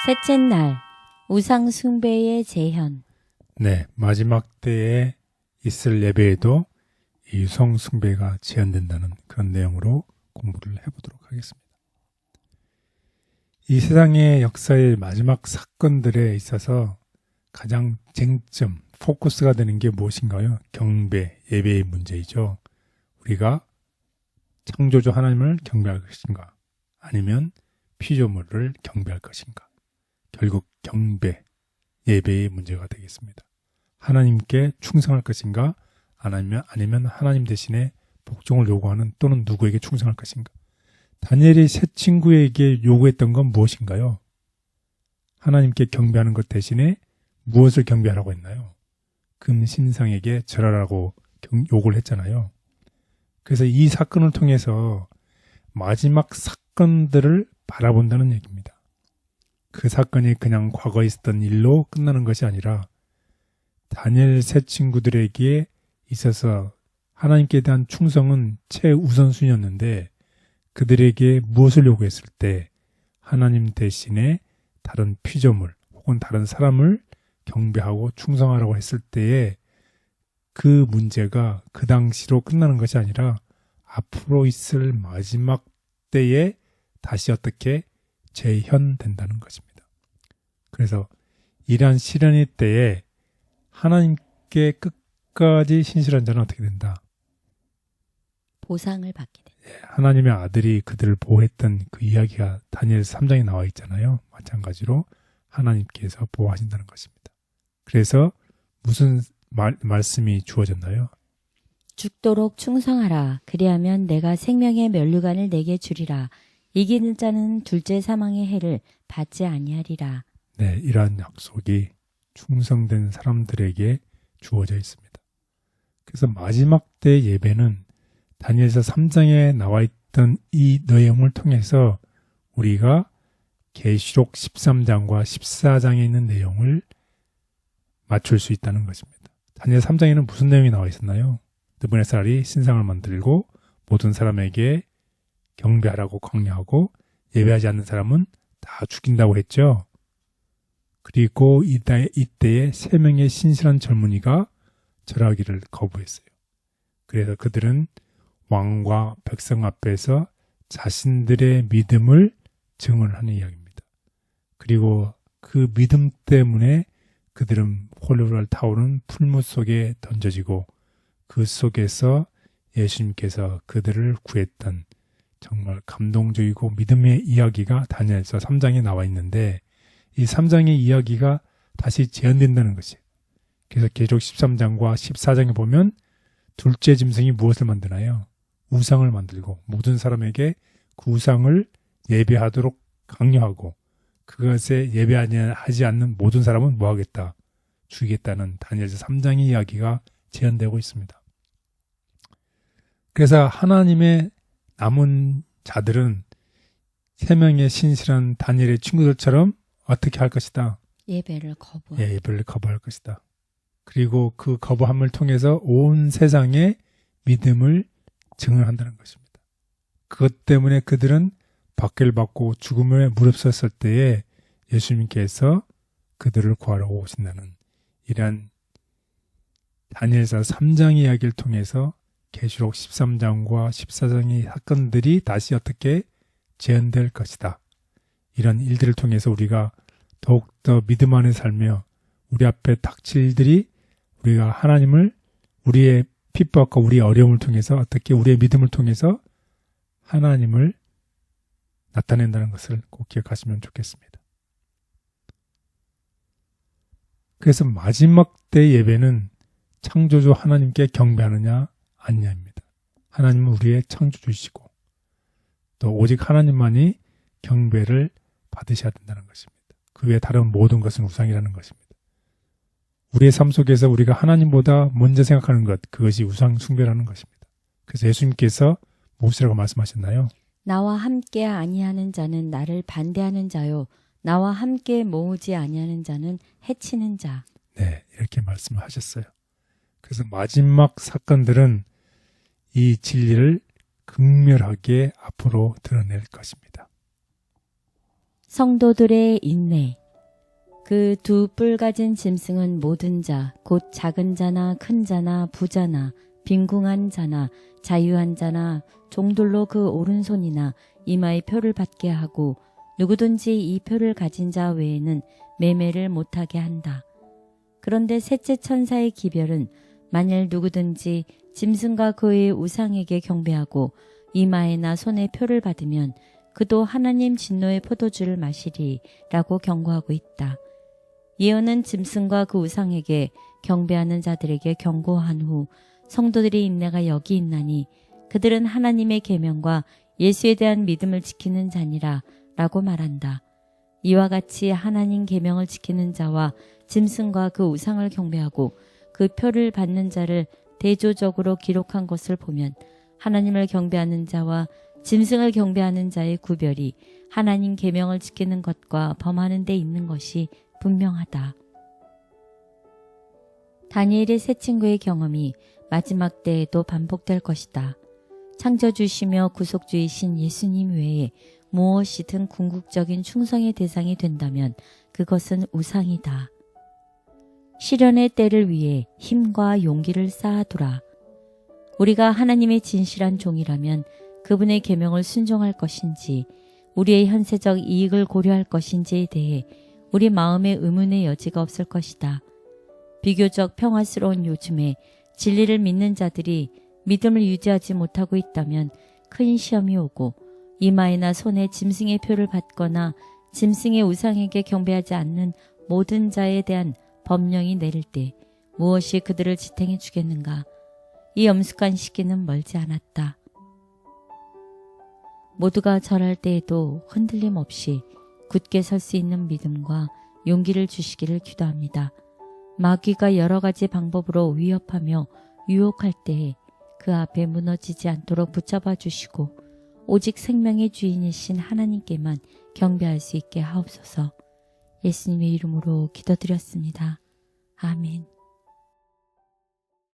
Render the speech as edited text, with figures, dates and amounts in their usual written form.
셋째 날, 우상 숭배의 재현. 네, 마지막 때에 있을 예배에도 이 우상 숭배가 제한된다는 그런 내용으로 공부를 해보도록 하겠습니다. 이 세상의 역사의 마지막 사건들에 있어서 가장 쟁점, 포커스가 되는 게 무엇인가요? 경배, 예배의 문제이죠. 우리가 창조주 하나님을 경배할 것인가? 아니면 피조물을 경배할 것인가? 결국 경배, 예배의 문제가 되겠습니다. 하나님께 충성할 것인가? 아니면 하나님 대신에 복종을 요구하는 또는 누구에게 충성할 것인가? 다니엘이 세 친구에게 요구했던 건 무엇인가요? 하나님께 경배하는 것 대신에 무엇을 경배하라고 했나요? 금신상에게 절하라고 요구를 했잖아요. 그래서 이 사건을 통해서 마지막 사건들을 바라본다는 얘기입니다. 그 사건이 그냥 과거에 있었던 일로 끝나는 것이 아니라 다니엘 세 친구들에게 있어서 하나님께 대한 충성은 최우선순위였는데 그들에게 무엇을 요구했을 때 하나님 대신에 다른 피조물 혹은 다른 사람을 경배하고 충성하라고 했을 때에 그 문제가 그 당시로 끝나는 것이 아니라 앞으로 있을 마지막 때에 다시 어떻게 재현된다는 것입니다. 그래서 이러한 시련의 때에 하나님께 끝까지 신실한 자는 어떻게 된다? 보상을 받게 된다. 하나님의 아들이 그들을 보호했던 그 이야기가 다니엘 3장에 나와 있잖아요. 마찬가지로 하나님께서 보호하신다는 것입니다. 그래서 무슨 말씀이 주어졌나요? 죽도록 충성하라. 그리하면 내가 생명의 면류관을 내게 주리라. 이기는 자는 둘째 사망의 해를 받지 아니하리라. 네, 이러한 약속이 충성된 사람들에게 주어져 있습니다. 그래서 마지막 때 예배는 다니엘서 3장에 나와 있던 이 내용을 통해서 우리가 계시록 13장과 14장에 있는 내용을 맞출 수 있다는 것입니다. 다니엘 3장에는 무슨 내용이 나와 있었나요? 느부갓네살이 신상을 만들고 모든 사람에게 경배하라고 강요하고 예배하지 않는 사람은 다 죽인다고 했죠. 그리고 이때에 3명의 신실한 젊은이가 절하기를 거부했어요. 그래서 그들은 왕과 백성 앞에서 자신들의 믿음을 증언하는 이야기입니다. 그리고 그 믿음 때문에 그들은 홀로를 타오르는 풀무 속에 던져지고 그 속에서 예수님께서 그들을 구했던 정말 감동적이고 믿음의 이야기가 다니엘서 3장에 나와 있는데 이 3장의 이야기가 다시 재현된다는 것이에요. 그래서 계시록 13장과 14장에 보면 둘째 짐승이 무엇을 만드나요? 우상을 만들고 모든 사람에게 그 우상을 예배하도록 강요하고 그것에 예배하지 않는 모든 사람은 뭐하겠다? 죽이겠다는 다니엘서 3장의 이야기가 재현되고 있습니다. 그래서 하나님의 남은 자들은 3명의 신실한 다니엘의 친구들처럼 어떻게 할 것이다? 예배를 거부할 예배를 거부할 것이다. 그리고 그 거부함을 통해서 온 세상에 믿음을 증언한다는 것입니다. 그것 때문에 그들은 박해를 받고 죽음에 무릅섰을 때에 예수님께서 그들을 구하러 오신다는 이러한 다니엘서 3장 이야기를 통해서 계시록 13장과 14장의 사건들이 다시 어떻게 재현될 것이다. 이런 일들을 통해서 우리가 더욱더 믿음 안에 살며 우리 앞에 닥칠 일들이 우리가 하나님을 우리의 핍박과 우리의 어려움을 통해서 어떻게 우리의 믿음을 통해서 하나님을 나타낸다는 것을 꼭 기억하시면 좋겠습니다. 그래서 마지막 때 예배는 창조주 하나님께 경배하느냐 아니냐입니다. 하나님은 우리의 창조주이시고 또 오직 하나님만이 경배를 받으셔야 된다는 것입니다. 그 외에 다른 모든 것은 우상이라는 것입니다. 우리의 삶 속에서 우리가 하나님보다 먼저 생각하는 것, 그것이 우상 숭배라는 것입니다. 그래서 예수님께서 무엇이라고 말씀하셨나요? 나와 함께 아니하는 자는 나를 반대하는 자요. 나와 함께 모으지 아니하는 자는 해치는 자. 네, 이렇게 말씀을 하셨어요. 그래서 마지막 사건들은 이 진리를 극렬하게 앞으로 드러낼 것입니다. 성도들의 인내. 그 두 뿔 가진 짐승은 모든 자, 곧 작은 자나 큰 자나 부자나 빈궁한 자나 자유한 자나 종들로 그 오른손이나 이마에 표를 받게 하고 누구든지 이 표를 가진 자 외에는 매매를 못하게 한다. 그런데 셋째 천사의 기별은 만일 누구든지 짐승과 그의 우상에게 경배하고 이마에나 손에 표를 받으면 그도 하나님 진노의 포도주를 마시리라고 경고하고 있다. 예언은 짐승과 그 우상에게 경배하는 자들에게 경고한 후 성도들의 인내가 여기 있나니 그들은 하나님의 계명과 예수에 대한 믿음을 지키는 자니라 라고 말한다. 이와 같이 하나님 계명을 지키는 자와 짐승과 그 우상을 경배하고 그 표를 받는 자를 대조적으로 기록한 것을 보면 하나님을 경배하는 자와 짐승을 경배하는 자의 구별이 하나님 계명을 지키는 것과 범하는 데 있는 것이 분명하다. 다니엘의 세 친구의 경험이 마지막 때에도 반복될 것이다. 창조주시며 구속주이신 예수님 외에 무엇이든 궁극적인 충성의 대상이 된다면 그것은 우상이다. 시련의 때를 위해 힘과 용기를 쌓아두라. 우리가 하나님의 진실한 종이라면 그분의 계명을 순종할 것인지 우리의 현세적 이익을 고려할 것인지에 대해 우리 마음에 의문의 여지가 없을 것이다. 비교적 평화스러운 요즘에 진리를 믿는 자들이 믿음을 유지하지 못하고 있다면 큰 시험이 오고 이마에나 손에 짐승의 표를 받거나 짐승의 우상에게 경배하지 않는 모든 자에 대한 법령이 내릴 때 무엇이 그들을 지탱해 주겠는가? 이 엄숙한 시기는 멀지 않았다. 모두가 절할 때에도 흔들림 없이 굳게 설 수 있는 믿음과 용기를 주시기를 기도합니다. 마귀가 여러 가지 방법으로 위협하며 유혹할 때에 그 앞에 무너지지 않도록 붙잡아 주시고 오직 생명의 주인이신 하나님께만 경배할 수 있게 하옵소서. 예수님의 이름으로 기도드렸습니다. 아멘.